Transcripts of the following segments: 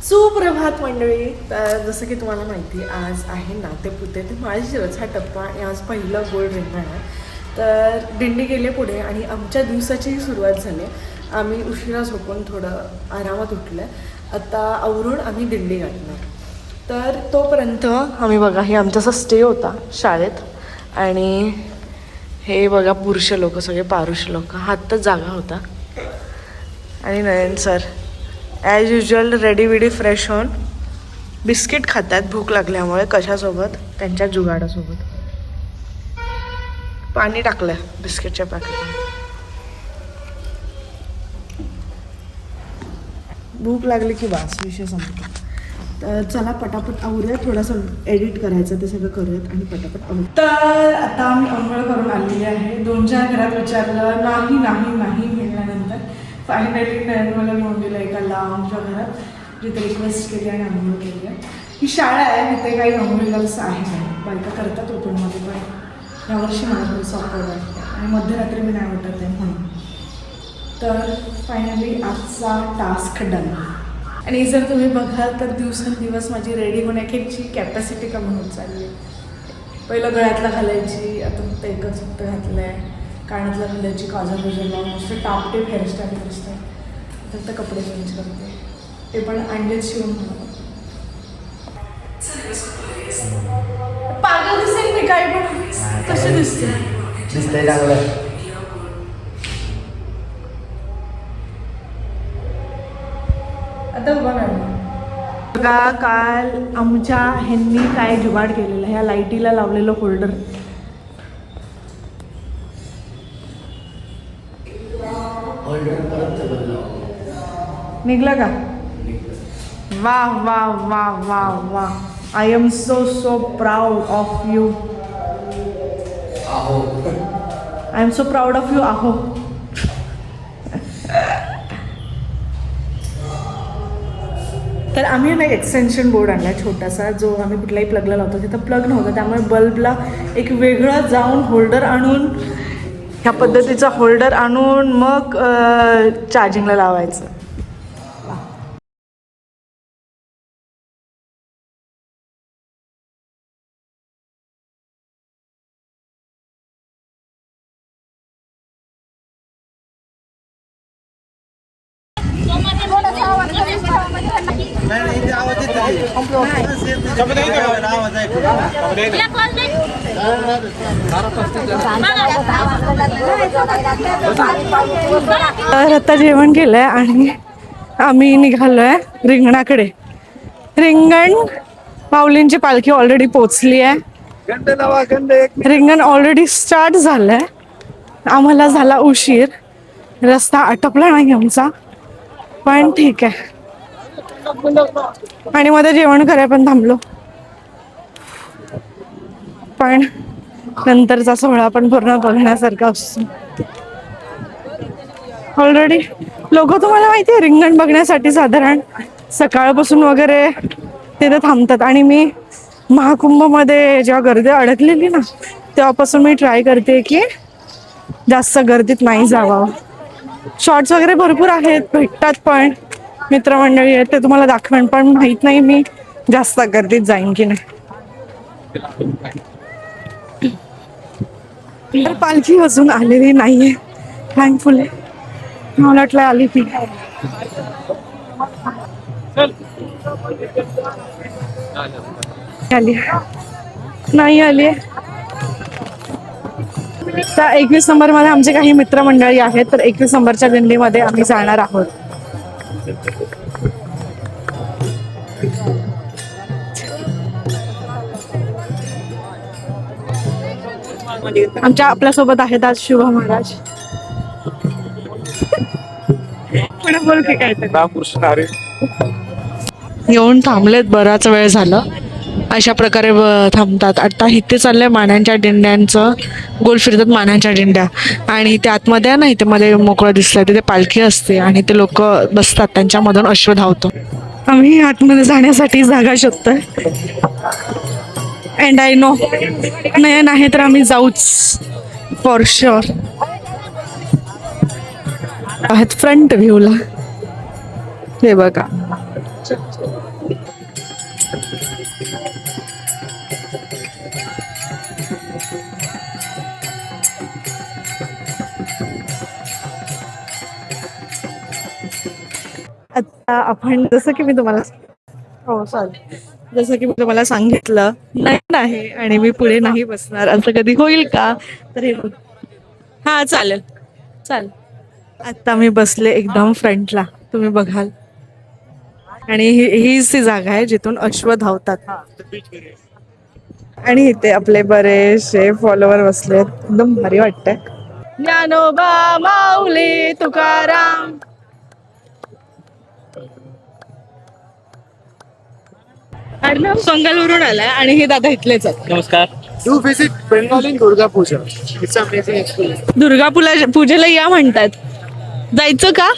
सुप्रभात मंडळी. तर जसं की तुम्हाला माहिती आज आहे नातेपुते ते माळशिरस हा टप्पा आणि आज पहिलं गोल्ड रिंगण आहे. तर दिंडी गेले पुढे आणि आमच्या दिवसाचीही सुरुवात झाली. आम्ही उशिरा झोपून थोडं आरामात उठलं आहे. आता आवरून आम्ही दिंडी गाठणार. तर तोपर्यंत आम्ही बघा हे आमचा स्टे होता शाळेत आणि हे बघा पुरुष लोक सगळे पारुष लोक हातच जागा होता. आणि नयन सर ॲज युजल रेडी विडी फ्रेश होऊन बिस्किट खातात भूक लागल्यामुळे. कशासोबत? त्यांच्या जुगाडासोबत. पाणी टाकलं बिस्किटच्या पॅकेटमध्ये. भूक लागली की बास विषय संपतो. तर चला पटापट आवरूया. थोडंसं एडिट करायचं ते सगळं करूयात आणि पटापट आवरू. तर आता आम्ही अंघोळ करून आलेली आहे. 2-4 घरात विचारलं नाही नाही नाही म्हटल्यानंतर फायनली नयन मला घेऊन गेलं एका लांबच्या घरात जिथे रिक्वेस्ट केली आणि अंघोळ केली आहे. ही शाळा आहे, तिथे काही अंघोळीला असं आहे नाही. बायका करतात ओपनमध्ये, पण यावर्षी मला थोडंसं ऑकवर्ड वाटतं आणि मध्यरात्री मी नाही वाटत आहे म्हणून. तर फायनली आजचा टास्क डन. आणि जर तुम्ही बघाल तर दिवसेंदिवस माझी रेडी होण्याची कॅपॅसिटी कमी होत चालली आहे. पहिलं गळ्यातला घालायची, आता फक्त एकच फक्त घातलं आहे. कानातला घालायची, काजल बिजल लावून नुसतं टापटीप हेअरस्टाईल हेअरस्टाईल. फक्त कपडे चेंज करते, ते पण अंडेच शिवून म्हणून. पागल दिसेल मी काय पण कसे दिसते? दिसतंय चांगलं. आता उभा बघा काल आमच्या ह्यांनी काय जुगाड केलेलं. ह्या लाईटीला लावलेलं होल्डर निघला का? वा वा वा वा वा. I am so proud of you. I am so proud of you. आहो. तर आम्ही ना एक्सटेन्शन बोर्ड आणला छोटासा, जो आम्ही कुठल्याही प्लगला लावतो. तिथं प्लग नव्हतं, त्यामुळे बल्बला एक वेगळं जाऊन होल्डर आणून ह्या पद्धतीचा होल्डर आणून मग चार्जिंगला लावायचं. तर आता जेवण केलंय आणि आम्ही निघालोय रिंगणाकडे. रिंगण माऊलींची पालखी ऑलरेडी पोचली आहे. रिंगण ऑलरेडी स्टार्ट झालंय. आम्हाला झाला उशीर, रस्ता आटपला नाही आमचा, पण ठीक आहे. आणि मध्ये जेवण करायला पण थांबलो, पण नंतरचा सोहळा पण पूर्ण बघण्यासारखा असतो. ऑलरेडी लोक तुम्हाला माहिती आहे रिंगण बघण्यासाठी साधारण सकाळपासून वगैरे तिथे थांबतात. आणि मी महाकुंभमध्ये जेव्हा गर्दी अडकलेली ना, तेव्हापासून मी ट्राय करते की जास्त गर्दीत नाही जावं. शॉर्ट्स वगैरे भरपूर आहेत, भेटतात पण मित्रमंडळी आहेत ते तुम्हाला दाखवेन, पण माहित नाही मी जास्त गर्दीत जाईन की नाही. तर पालखी अजून आलेली नाहीये थँकफुली. मला वाटलं आली ती. आली नाही आली. तर 21 नंबरमध्ये आमचे काही मित्रमंडळी आहेत, तर 21 नंबरच्या दिंडीमध्ये आम्ही जाणार आहोत. आपल्यासोबत आहेत आज शिव महाराज. बोल की काय येऊन थांबलेत, बराच वेळ झाला. अशा प्रकारे थांबतात. आता इथे चाललंय मानांच्या दिंड्यांचं, गोल फिरतात मानांच्या दिंड्या. आणि ते आतमध्ये आहे ना, इथे मध्ये मोकळं दिसतंय, तिथे पालखी असते आणि ते लोक बसतात, त्यांच्यामधून अश्व धावतो. आम्ही आतमध्ये जाण्यासाठी जागा शोधतोय. अँड आय नो नयन आहे तर आम्ही जाऊच फॉर शुअर. आहेत फ्रंट व्ह्यूला हे बघा. आता आपण जसं की मी तुम्हाला जसं की मी तुम्हाला सांगितलं नाही आणि मी पुढे नाही बसणार असं कधी होईल का? तर हे बघ. हा चालेल चालेल. आता मी बसले एकदम फ्रंटला, तुम्ही बघाल. आणि हीच ती जागा आहे जिथून अश्व धावतात. आणि इथे आपले बरेचसे फॉलोवर बसलेत, एकदम भारी वाटतंय. ज्ञानोबा माऊली तुकाराम. सोंगलवरून आलाय आणि हे दादा इथलेच आहेत. नमस्कार. Do visit Bengal in Durga Puja. It's an amazing experience. Durga पूजेला या म्हणतात, जायचं का?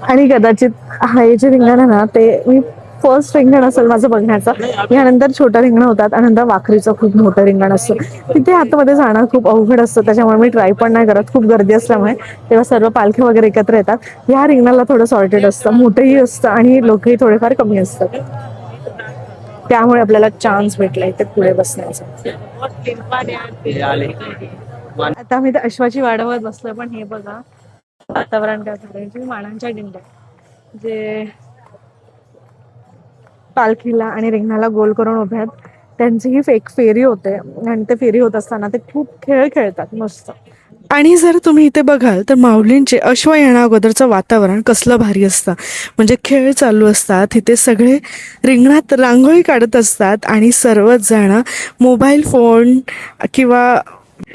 आणि कदाचित हे जे रिंगण आहे ना ते मी फर्स्ट रिंगण असेल माझं बघण्याचं. यानंतर छोटं रिंगण होतात आणि नंतर वाखरीचं खूप मोठं रिंगण असतं. तिथे आतमध्ये जाणं खूप अवघड असतं, त्याच्यामुळे मी ट्राय पण नाही करत, खूप गर्दी असल्यामुळे. तेव्हा सर्व पालखी वगैरे एकत्र येतात. ह्या रिंगणाला थोडं सॉर्टेड असतं, मोठंही असतं आणि लोकही थोडेफार कमी असतात, त्यामुळे आपल्याला चान्स भेटला इथे पुढे बसण्याचा. आता मी अश्वाची वाढवत बसलोय, पण हे बघा वातावरण काय झालंय. मानांच्या दिंड्या जे पालखीला आणि रिंगणाला गोल करून उभ्या आहेत, त्यांची ही फेरी होते आणि ते फेरी होत असताना ते खूप खेळ खेळतात मस्त. आणि जर तुम्ही इथे बघाल तर माऊलींचे अश्व येण्या अगोदरचं वातावरण कसलं भारी असतं. म्हणजे खेळ चालू असतात, तिथे सगळे रिंगणात रांगोळी काढत असतात आणि सर्वच जण मोबाईल फोन किंवा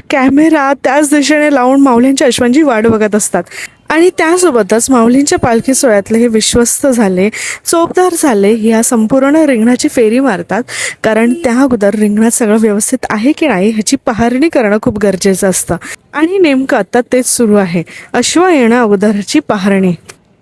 कॅमेरा त्याच दिशेने लावून माऊलींच्या अश्वांची वाट बघत असतात. आणि त्यासोबतच माऊलींच्या पालखी सोहळ्यातले हे विश्वस्त झाले, चोपदार झाले, या संपूर्ण रिंगणाची फेरी मारतात. कारण त्या अगोदर रिंगणात सगळं व्यवस्थित आहे की नाही ह्याची पाहणी करणं खूप गरजेचं असतं. आणि नेमकं आता तेच सुरू आहे, अश्व येण्या अगोदरची पाहणी.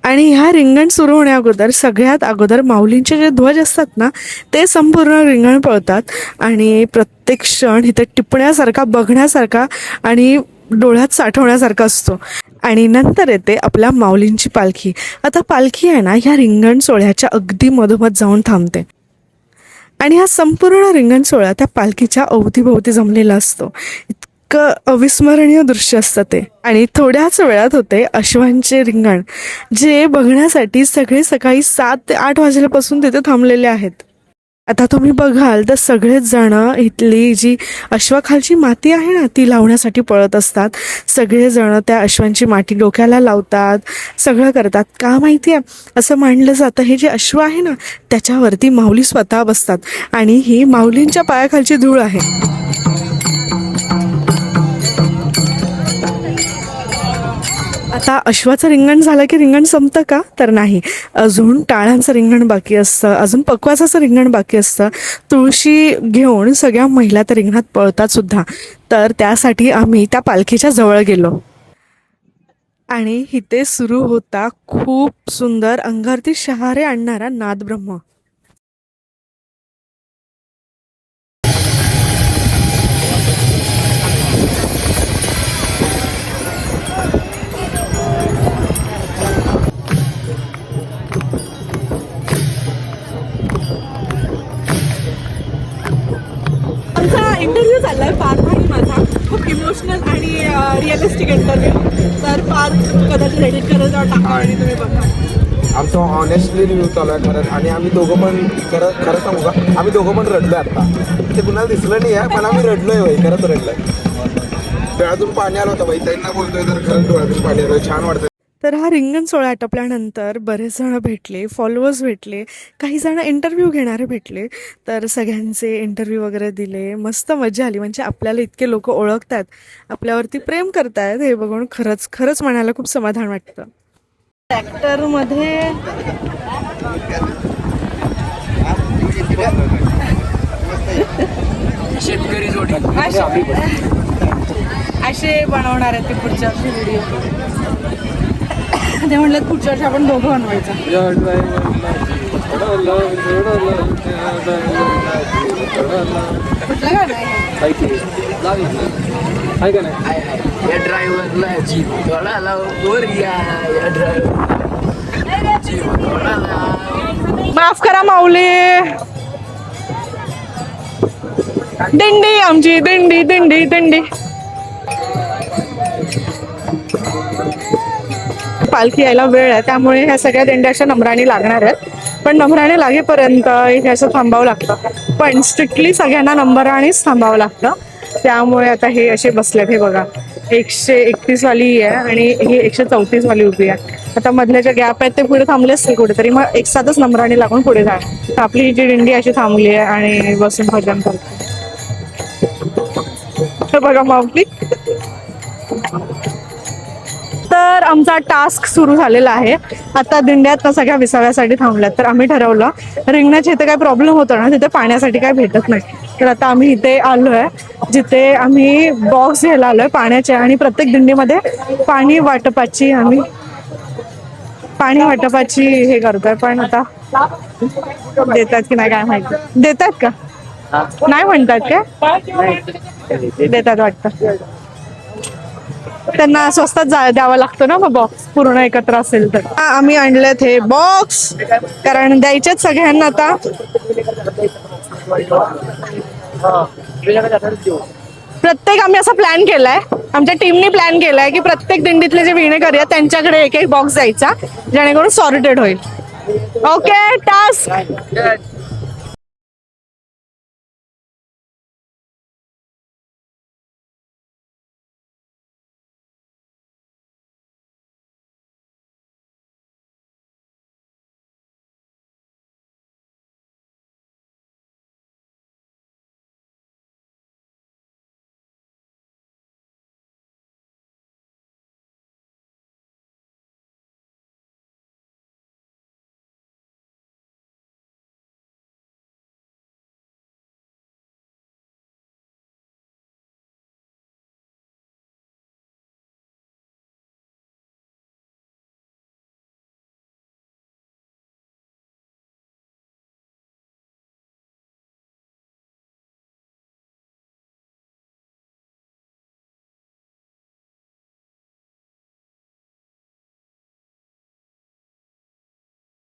आणि ह्या रिंगण सुरू होण्या अगोदर सगळ्यात अगोदर माऊलींचे जे ध्वज असतात ना ते संपूर्ण रिंगण पळतात आणि प्रत्येक क्षण इथे टिपण्यासारखा, बघण्यासारखा आणि डोळ्यात साठवण्यासारखा असतो. आणि नंतर येते आपल्या माऊलींची पालखी. आता पालखी आहे ना ह्या रिंगण सोहळ्याच्या अगदी मधोमध जाऊन थांबते आणि हा संपूर्ण रिंगण सोहळा त्या पालखीच्या अवतीभोवती जमलेला असतो. इतकं अविस्मरणीय दृश्य असतं ते. आणि थोड्याच वेळात होते अश्वांचे रिंगण, जे बघण्यासाठी सगळे सकाळी 7 ते 8 वाजल्यापासून तिथे थांबलेले आहेत. आता तुम्ही बघाल तर सगळेच जण इथली जी अश्वाखालची माती आहे ना ती लावण्यासाठी पळत असतात. सगळेजण त्या अश्वांची माती डोक्याला लावतात, सगळं करतात. का माहिती आहे, असं मानलं जातं हे जे अश्व आहे ना त्याच्यावरती माऊली स्वतः बसतात आणि ही माऊलींच्या पायाखालची धूळ आहे. आता अश्वाचं रिंगण झालं की रिंगण संपतं का? तर नाही, अजून टाळांचं रिंगण बाकी असतं, अजून पकवासाचं रिंगण बाकी असतं. तुळशी घेऊन सगळ्या महिला त्या रिंगणात पळतात सुद्धा. तर त्यासाठी आम्ही त्या पालखीच्या जवळ गेलो आणि इथे सुरू होता खूप सुंदर अंगारती शहारे आणणारा नादब्रह्म. इंटरव्ह्यू चाललाय पार्थ आणि माझा, खूप इमोशनल आणि रिअलिस्टिक इंटरव्ह्यू. तर पार्थ कदाचित एडिट करत टाका आणि तुम्ही बघा. आमचा ऑनेस्टली रिव्ह्यू चालू आहे खरंच. आणि आम्ही दोघं पण खरं सांगू का, आम्ही दोघं पण रडलोय आता. ते कुणाला दिसलं नाही आहे पण आम्ही रडलोय भाई, खरंच रडलोय. डोळ्यातून पाणी आलं होतं भाई, त्यांना बोलतोय तर खरंच डोळ्यातून पाणी आलं, छान वाटतं. तर हा रिंगण सोहळा आटोपल्यानंतर बरेच जण भेटले, फॉलोअर्स भेटले, काही जण इंटरव्ह्यू घेणारे भेटले. तर सगळ्यांचे इंटरव्ह्यू वगैरे दिले, मस्त मजा आली. म्हणजे आपल्याला इतके लोक ओळखतात, आपल्यावरती प्रेम करतायत हे बघून खरंच खरंच म्हणायला खूप समाधान वाटतं. ट्रॅक्टरमध्ये शेतकरी जोडी असे बनवणार आहेत ते पुढच्या वर्षी व्हिडिओ. ते म्हणलं पुढच्या वर्षी आपण दोघं बनवायचं. कुठलं गाणं आहे का नाही? या ड्रायव्हरला जीव तोडाला गोरिया, या ड्रायव्हर जीव तोडाला. माफ करा माऊली. दिंडी आमची दिंडी दिंडी दिंडी. पालखी यायला वेळ आहे त्यामुळे ह्या सगळ्या दिंड्या अशा नम्राणी लागणार आहेत. पण नंबराने लागेपर्यंत इथे असं थांबावं लागतं. पण स्ट्रिक्टली सगळ्यांना नंबरानेच थांबावं लागतं. त्यामुळे आता हे असे बसलेत. हे बघा 131 वाली आहे आणि ही 134 वाली उभी आहे. आता मधल्या ज्या गॅप आहेत ते पुढे थांबले असतील कुठेतरी, मग एक साथच नंबराने लागून पुढे जाणार. आपली ही जी दिंडी अशी थांबली आहे आणि बसून भजन करते. बघा माऊली. तर आमचा टास्क सुरू झालेला आहे. आता दिंड्यात सगळ्या विसाव्यासाठी थांबल्यात. तर आम्ही ठरवलं रिंगणाच्या इथे काय प्रॉब्लेम होतो ना, तिथे पाण्यासाठी काय भेटत नाही. तर आता आम्ही इथे आलोय जिथे आम्ही बॉक्स घ्यायला आलोय पाण्याचे. आणि प्रत्येक दिंडीमध्ये पाणी वाटपाची हे करतोय. पण आता देतात की नाही काय माहिती. देतात का नाही म्हणतात काय? देतात वाटतं. त्यांना स्वस्तात द्यावा लागतो ना मग बॉक्स पूर्ण एकत्र असेल तर. आम्ही आणलेत हे बॉक्स कारण द्यायचेच सगळ्यांना. आता प्रत्येक आम्ही असा प्लॅन केलाय, आमच्या टीमने प्लॅन केलाय की प्रत्येक दिंडीतले जे विणेकरी आहेत त्यांच्याकडे एक एक बॉक्स द्यायचा जेणेकरून सॉर्टेड होईल. Okay task.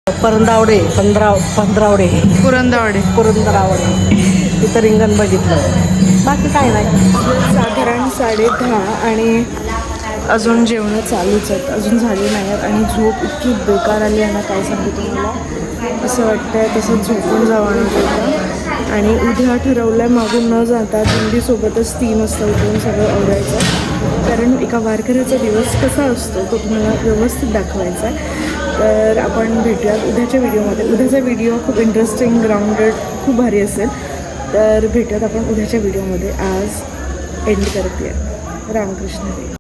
परंदावडे पंधरावडे पुरंदवडे. तिथं रिंगण बघितलं. बाकी काय नाही. साधारण 10:30 आणि अजून जेवणं चालूच आहेत. अजून झाली नाही आहेत आणि झोप इतकी बेकार आली आहे ना काय सांगू तुम्हाला. असं वाटतंय तसं झोपून जावं होतं. आणि उद्या ठरवलं आहे मागून न जाता दिंडीसोबतच 3 वाजता उठून सगळं आवरायचं. कारण एका वारकऱ्याचा दिवस कसा असतो तो तुम्हाला व्यवस्थित दाखवायचा आहे. तर आपण भेटूयात उद्याच्या व्हिडिओमध्ये. उद्याचा व्हिडिओ खूप इंटरेस्टिंग ग्राउंडेड खूप भारी असेल. तर भेटूयात आपण उद्याच्या व्हिडिओमध्ये. आज एंड करते. रामकृष्ण.